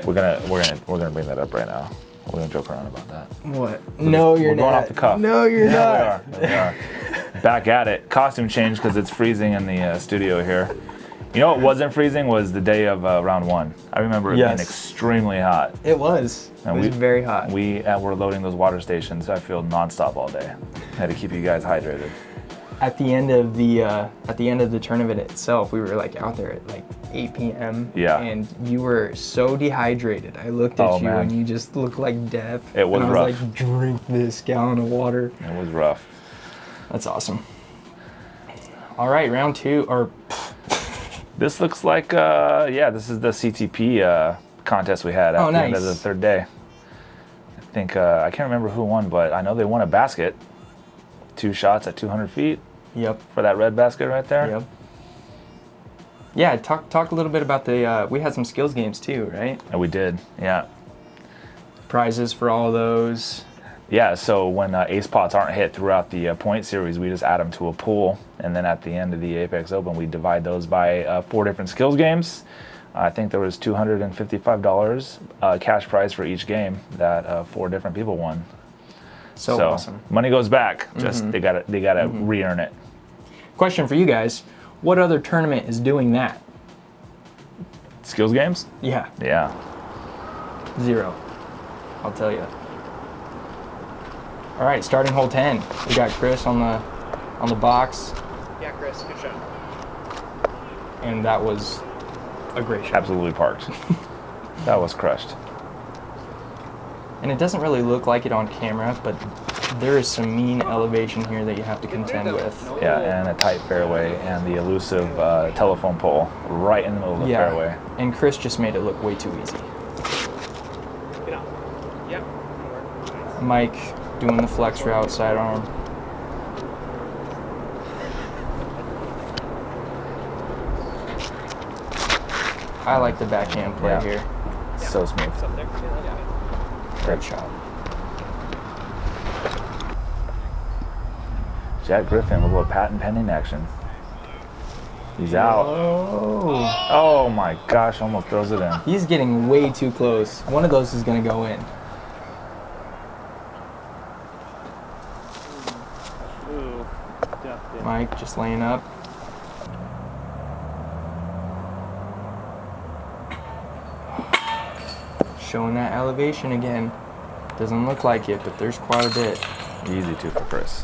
We're gonna bring that up right now. We're gonna joke around about that. What? No, you're we're not. Going off the cuff. No, you're not. We are. Back at it. Costume change because it's freezing in the studio here. You know what wasn't freezing was the day of round one. I remember it being extremely hot. It was. And it was very hot. We were loading those water stations. I feel nonstop all day. Had to keep you guys hydrated. At the end of the tournament itself, we were like out there at like 8 p.m. Yeah. And you were so dehydrated. I looked at you and you just looked like death. It was and rough. I was like, drink this gallon of water. It was rough. That's awesome. All right, round two. This looks like, this is the CTP contest we had at the end of the third day. I think, I can't remember who won, but I know they won a basket. 2 shots at 200 feet. Yep. For that red basket right there. Yep. Yeah, talk a little bit about we had some skills games too, right? And we did, yeah. Prizes for all of those. Yeah, so when ace pots aren't hit throughout the point series, we just add them to a pool. And then at the end of the Apex Open, we divide those by 4 different skills games. I think there was $255 cash prize for each game that 4 different people won. So awesome. Money goes back. Just they gotta re-earn it. Question for you guys: what other tournament is doing that? Skills games? Yeah. Yeah. 0. I'll tell you. All right, starting hole 10. We got Chris on the box. Yeah, Chris, good shot. And that was a great shot. Absolutely parked. That was crushed. And it doesn't really look like it on camera, but there is some mean elevation here that you have to contend with. Yeah, and a tight fairway and the elusive telephone pole right in the middle of the fairway. And Chris just made it look way too easy. Yep. Mike doing the flex route sidearm. I like the backhand play here. So smooth. Great shot. Jack Griffin with a little patent pending action. He's out. Oh. Oh my gosh, almost throws it in. He's getting way too close. One of those is going to go in. Ooh, Mike just laying up. Showing that elevation again. Doesn't look like it, but there's quite a bit. Easy two for Chris.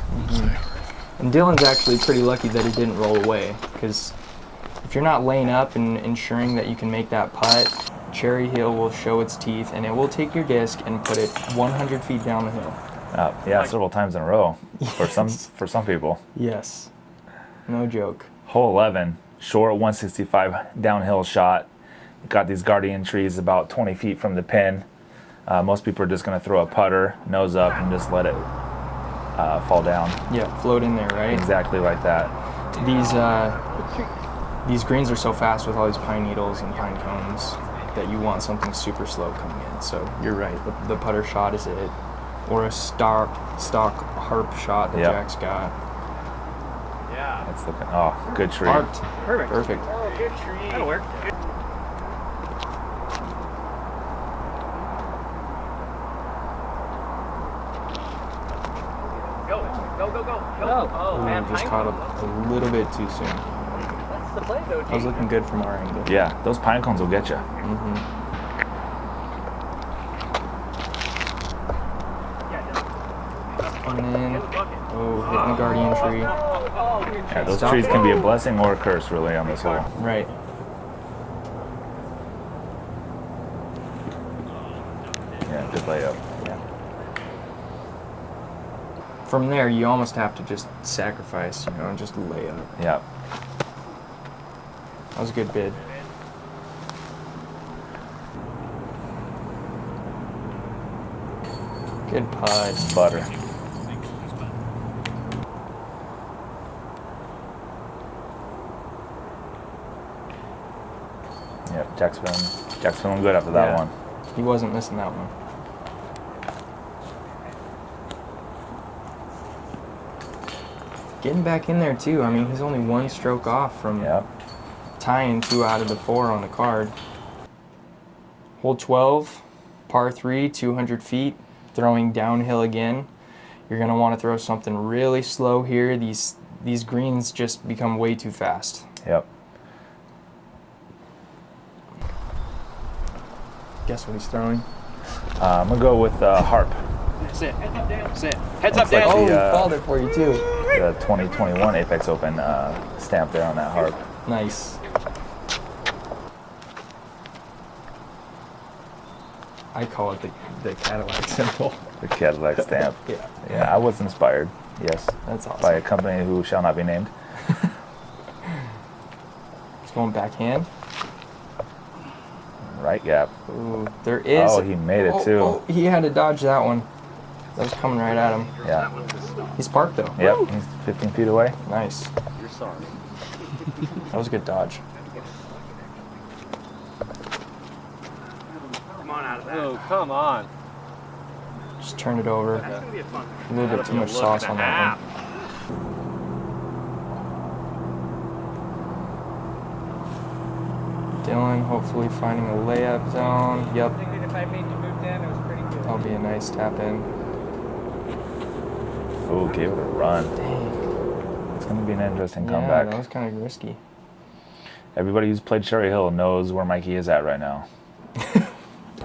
And Dylan's actually pretty lucky that he didn't roll away, because if you're not laying up and ensuring that you can make that putt, Cherry Hill will show its teeth and it will take your disc and put it 100 feet down the hill. Yeah, several times in a row for some people. Yes. No joke. Hole 11, short 165 downhill shot. Got these guardian trees about 20 feet from the pin. Most people are just going to throw a putter, nose up, and just let it fall down. Yeah, float in there, right? Exactly like that. These greens are so fast with all these pine needles and pine cones that you want something super slow coming in. So you're right. The putter shot is it, or a stock harp shot that Jack's got. Yeah. It's looking. Oh, good tree. Parked. Perfect. Oh, good tree. That'll work. Go. Oh, man. Just caught up a little bit too soon. That's the play, though, That was looking good from our angle. Yeah, those pine cones will get you. And then, hitting the guardian tree. Yeah, those trees can be a blessing or a curse, really, on this hole. Right. Yeah, good layup. From there, you almost have to just sacrifice, and just lay up. Yeah. That was a good bid. Good putt. Butter. Yep, Jack's feeling good after that one. He wasn't missing that one. Getting back in there too. I mean, he's only 1 stroke off from tying 2 out of the 4 on the card. Hole 12, par 3, 200 feet, throwing downhill again. You're going to want to throw something really slow here. These greens just become way too fast. Yep. Guess what he's throwing? I'm going to go with Harp. Sit. Heads up, Dan. Sit. Heads up, Looks like Dan. Oh, the, he called it for you too. The 2021 Apex Open stamp there on that Harp. Nice. I call it the Cadillac symbol. The Cadillac stamp. Yeah. Yeah, I was inspired, yes, That's awesome. by a company who shall not be named. He's going backhand. Right gap. Ooh, there is. Oh, he made it too. Oh, he had to dodge that one. That was coming right at him. Yeah. He's parked though. Yep, Woo! he's 15 feet away. Nice. You're sorry. That was a good dodge. Come on out of that. Oh, come on. Just turn it over. That's going to be a fun A little bit too much sauce on that one. Dylan hopefully finding a layup zone. Yep, I think that if I made you move down, it was pretty good. that'll be a nice tap in. Ooh, gave it a run. Dang. It's going to be an interesting Yeah, comeback. that was kind of risky. Everybody who's played Cherry Hill knows where Mikey is at right now.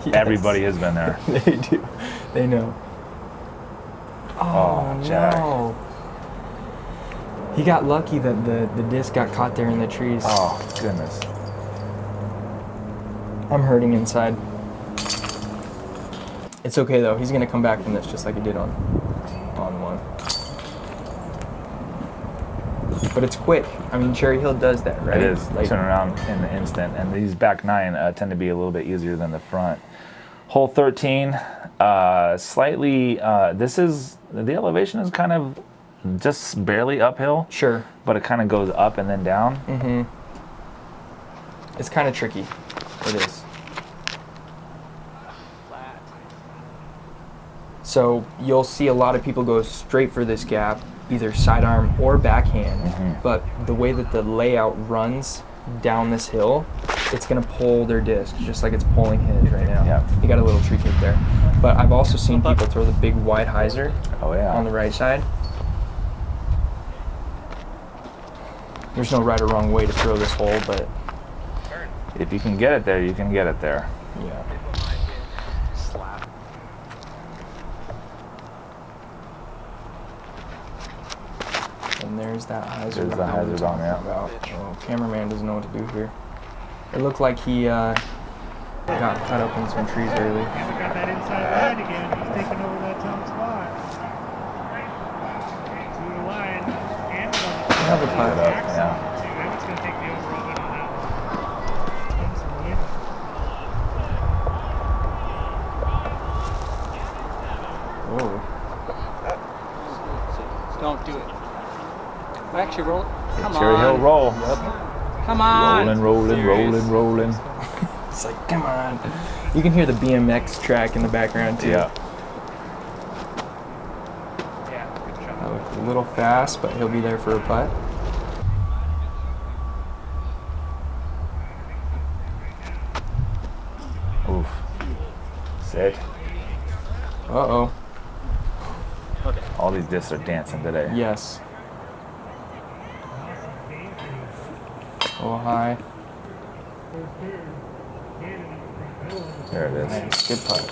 Yes. Everybody has been there. They do. They know. Oh, Jack. No. He got lucky that the disc got caught there in the trees. Oh, goodness. I'm hurting inside. It's okay though. He's gonna come back from this just like he did on one. But it's quick. I mean, Cherry Hill does that, right? It is. Like, Turn around in the instant. And these back nine tend to be a little bit easier than the front. Hole 13, slightly, the elevation is kind of just barely uphill, sure. but it kind of goes up and then down. Mm-hmm. It's kind of tricky. It is. Flat. So you'll see a lot of people go straight for this gap, either sidearm or backhand. Mhm. But the way that the layout runs down this hill, it's gonna pull their disc just like it's pulling his right now. Yeah. He got a little trick hit there. But I've also seen people throw the big wide hyzer Oh, yeah. on the right side. There's no right or wrong way to throw this hole, but If you can get it there, you can get it there. yeah. Slap. And there's that hyzer. There's the that we were hyzer on, talking yeah. about. Oh, cameraman doesn't know what to do here. It looked like he got caught up in some trees early. Haven't got that inside line again. He's taking over that top spot. To the line. And Another putt. Get up, yeah. Edwin's going to take the overall win on that one. Easily. Whoa. Don't do it. Well, actually, roll it. Come Cherry on. Hill roll. Come on. Rolling. It's like, come on. You can hear the BMX track in the background too. Yeah. Yeah, good shot. That looked a little fast, but he'll be there for a putt. Oof. Sit. Uh-oh. Okay. All these discs are dancing today. Yes. Oh, high. There it is. Nice. Good putt.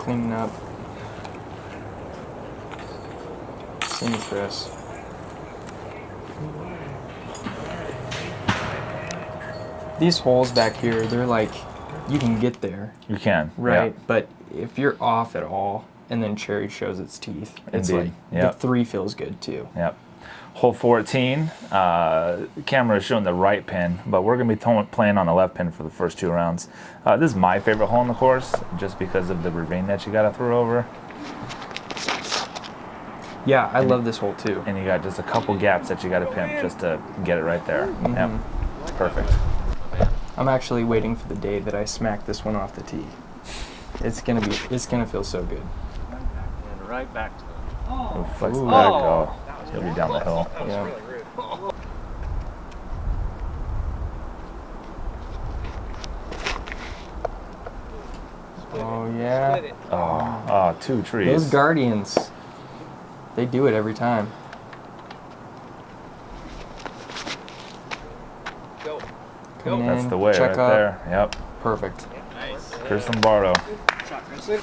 Cleaning up. See you, Chris. These holes back here, they're like, you can get there, You can. right? Yeah. But if you're off at all, and then Cherry shows its teeth, it's Indeed. like, Yep. the 3 feels good too. Yep. Hole 14, camera is showing the right pin, but we're going to be playing on the left pin for the first 2 rounds. This is my favorite hole in the course, just because of the ravine that you got to throw over. Yeah, I love this hole too. And you got just a couple gaps that you got to pimp just to get it right there. Yep. It's perfect. I'm actually waiting for the day that I smack this one off the tee. It's gonna feel so good. And right back to it. Ooh, flex Ooh. back. Oh. Oh, he'll be down the hill. Yeah. Really rude. Oh, yeah. Split it. Oh, 2 trees. Those Guardians, they do it every time. Go. Come That's in, the way check right up. there. Yep. Perfect. Nice. Chris Lombardo. Shot, Chris.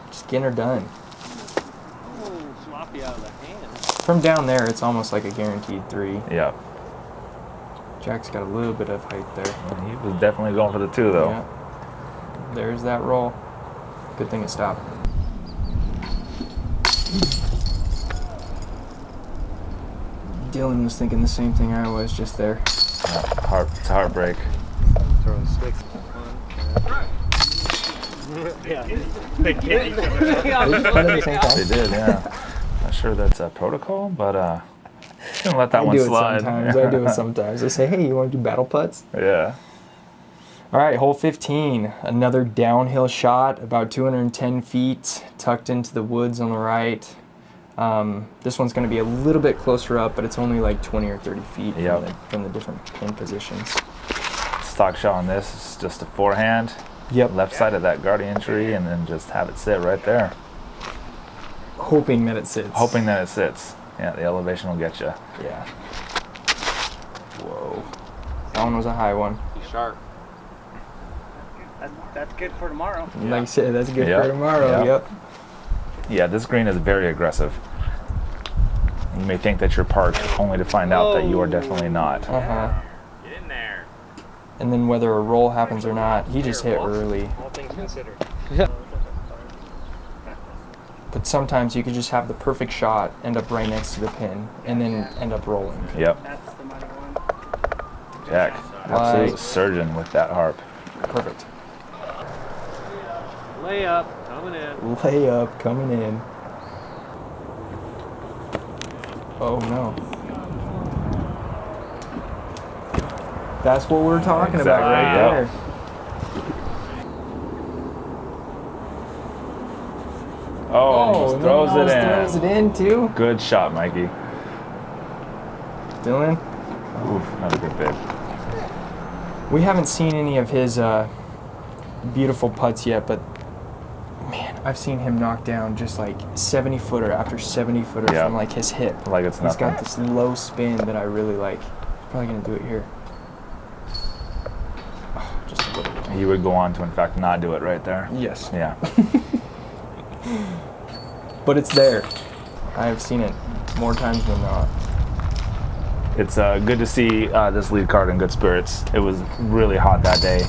Just getting her done. Oh, sloppy out of the hand. From down there, it's almost like a guaranteed 3. Yep. Jack's got a little bit of height there. He was definitely going for the 2 though. Yeah. There's that roll. Good thing it stopped. Dylan was thinking the same thing I was just there. Yeah, it's a heartbreak. Throwing sticks. Yeah. They get each other. Yeah, Did you put it at the same time? They did, yeah. Not sure that's a protocol, but gonna let that I one do it slide. sometimes. I do it sometimes. I say, hey, you want to do battle putts? Yeah. All right, hole 15. Another downhill shot, about 210 feet, tucked into the woods on the right. This one's going to be a little bit closer up, but it's only like 20 or 30 feet from the different pin positions. Stock shot on this is just a forehand. Yep. Left side of that guardian tree, and then just have it sit right there. Hoping that it sits. Hoping that it sits. Yeah, the elevation will get you. Yeah. Whoa. That one was a high one. He's sharp. That's good for tomorrow. Like I said, that's good Yep. for tomorrow. Yep. Yep. Yeah, this green is very aggressive. You may think that you're parked, only to find out that you are definitely not. Uh-huh. Get in there. And then whether a roll happens or not, he just hit early. All things considered. But sometimes you could just have the perfect shot, end up right next to the pin, and then end up rolling. Yep. That's the money one. Jack, absolute surgeon with that harp. Perfect. Layup coming in. Layup coming in. Oh no. That's what we're talking about right Exactly, there. Oh, almost throws it in. Throws it in too. Good shot, Mikey. Dylan, Oof, another good bit. we haven't seen any of his beautiful putts yet, but man, I've seen him knock down just like 70-footer after 70-footer Yeah. from like his hip. Like it's He's nothing. got this low spin that I really like. He's probably gonna do it here. Oh, just a little bit. He would go on to, in fact, not do it right there. Yes. Yeah. But it's there. I have seen it more times than not. It's good to see this lead card in good spirits. It was really hot that day,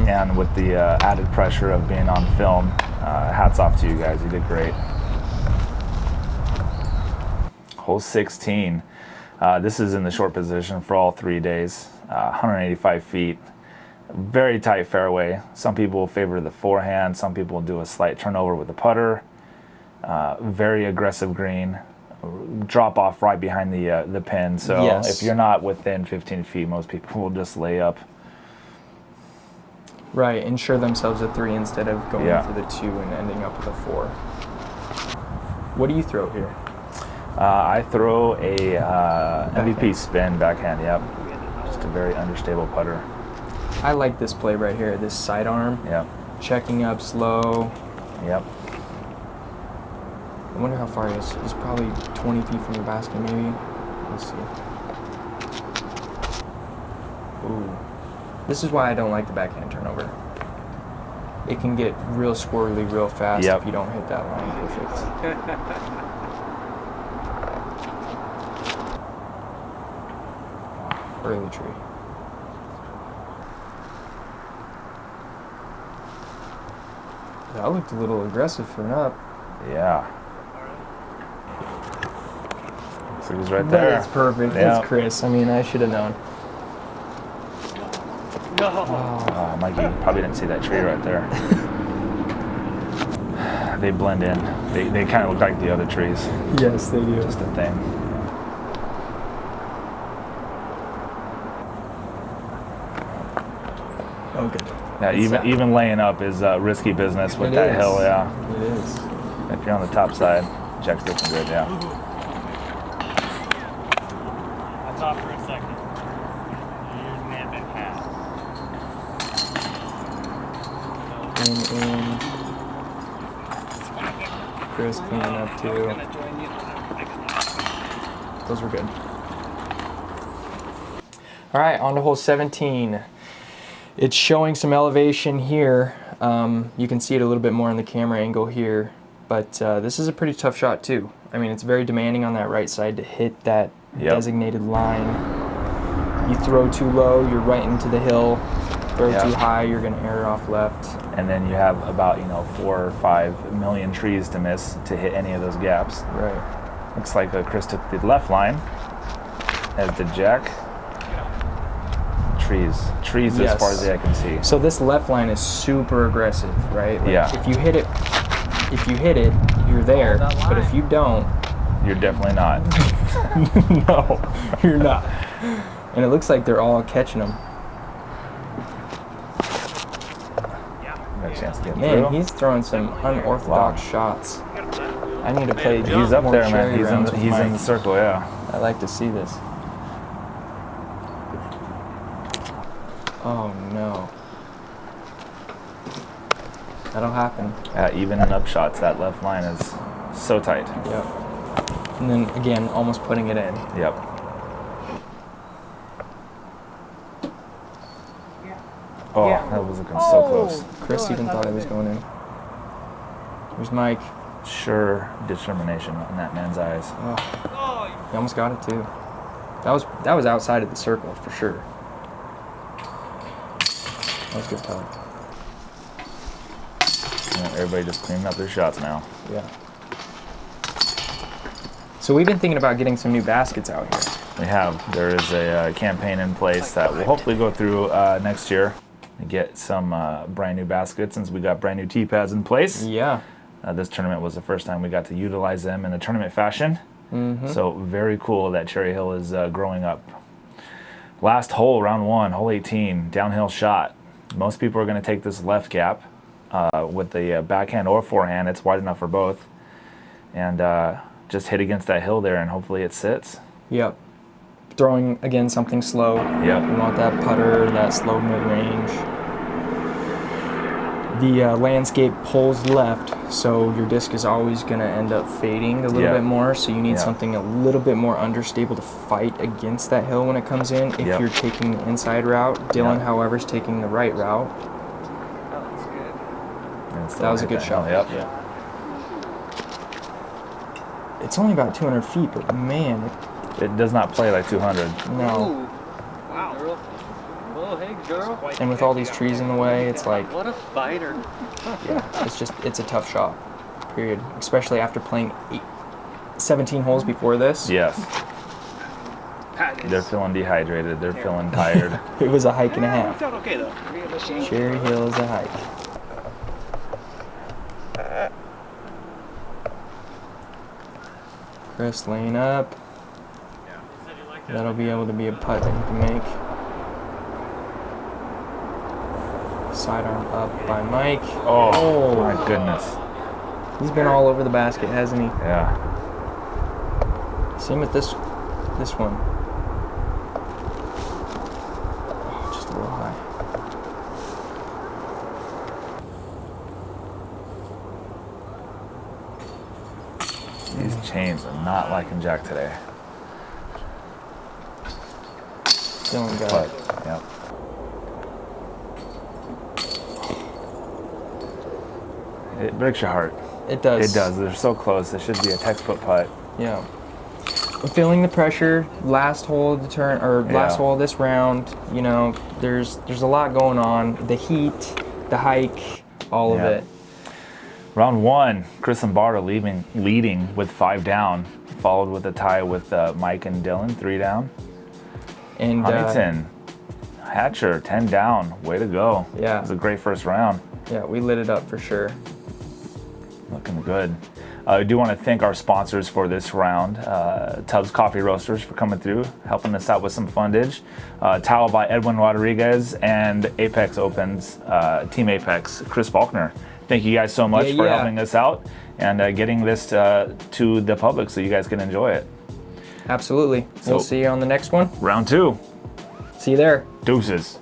and with the added pressure of being on film, hats off to you guys. You did great. Hole 16. This is in the short position for all 3 days. 185 feet. Very tight fairway. Some people favor the forehand. Some people do a slight turnover with the putter. Very aggressive green. Drop off right behind the pin. So Yes. if you're not within 15 feet, most people will just lay up. Right, ensure themselves a 3 instead of going Yeah. for the 2 and ending up with a 4. What do you throw here? I throw a MVP spin backhand. Yep. Just a very understable putter. I like this play right here, this sidearm, Yep. checking up slow. Yep. I wonder how far he is. He's probably 20 feet from the basket, maybe. Let's see. Ooh. This is why I don't like the backhand turnover. It can get real squirrely real fast Yep. if you don't hit that line perfect. Early tree. That looked a little aggressive for an up. Yeah. So he was right there. That's perfect. Yeah. That's Chris. I mean, I should have known. No. Oh, Mikey probably didn't see that tree right there. They blend in. They kind of look like the other trees. Yes, they do. Just a thing. Okay. Yeah, even laying up is risky business with It that is. hill. Yeah. It is. If you're on the top side, Jack's looking good. Yeah. I thought for a second. You may have been half. in. Chris cleaning up too. Those were good. All right, on to hole 17. It's showing some elevation here. You can see it a little bit more in the camera angle here, but this is a pretty tough shot too. I mean, it's very demanding on that right side to hit that designated line. You throw too low, you're right into the hill. Throw too high, you're gonna air off left. And then you have about 4 or 5 million trees to miss to hit any of those gaps. Right. Looks like Chris took the left line, as did Jack. Trees as far as the eye can see. So this left line is super aggressive, right? Like Yeah. If you hit it, you're there. But if you don't, You're definitely not. no, you're not. And it looks like they're all catching them. Got a chance to get Man, through. he's throwing some unorthodox shots. I need to play. He's up more there, man. cherry He's rounds with in Mike. the circle, yeah. I like to see this. Oh no. That'll happen. Even in up shots, that left line is so tight. Yep. And then again, almost putting it in. Yep. Oh, that was looking so close. Chris even thought it was going in. Here's Mike. Sure determination in that man's eyes. Oh, he almost got it too. That was outside of the circle for sure. That was good putt. Everybody just cleaning up their shots now. Yeah. So we've been thinking about getting some new baskets out here. We have. There is a campaign in place that will hopefully go through next year to get some brand new baskets since we got brand new tee pads in place. Yeah. This tournament was the first time we got to utilize them in a tournament fashion. So very cool that Cherry Hill is growing up. Last hole, round 1, hole 18, downhill shot. Most people are going to take this left gap with the backhand or forehand. It's wide enough for both. And just hit against that hill there and hopefully it sits. Yep. Throwing, again, something slow. Yep. You want that putter, that slow mid-range. The landscape pulls left, so your disc is always going to end up fading a little bit more, so you need something a little bit more understable to fight against that hill when it comes in. If you're taking the inside route, Dylan, however, is taking the right route. That was a good shot. Yep. Yeah. It's only about 200 feet, but man, It does not play like 200. no. Wow. Girl. Oh, hey, girl. And with all these trees in the way, it's like, What a fighter. it's a tough shot, period. Especially after playing 17 holes before this. Yes. They're feeling dehydrated. They're feeling tired. It was a hike and a half. Felt okay, though. Cherry Hill is a hike. Chris laying up. That'll be able to be a putt that you can make. Sidearm up by Mike. Oh, my goodness. He's been all over the basket, hasn't he? Yeah. Same with this one. Oh, just a little high. These chains are not liking Jack today. Dylan got But, it. yep. It breaks your heart. It does. It does. They're so close. It should be a textbook putt. Yeah. I'm feeling the pressure. Last hole of the turn, or last hole of this round. You know, there's a lot going on. The heat, the hike, all of it. Round 1, Chris and Bart are leading with 5 down, followed with a tie with Mike and Dylan, 3 down. And Huntington, Hatcher, 10 down. Way to go. Yeah. It was a great first round. Yeah, we lit it up for sure. Looking good. I do want to thank our sponsors for this round. Tubbs Coffee Roasters for coming through, helping us out with some fundage. Towel by Edwin Rodriguez and Apex Opens, Team Apex, Chris Falkner. Thank you guys so much for helping us out and getting this to the public so you guys can enjoy it. Absolutely. We'll see you on the next one. Round 2. See you there. Deuces.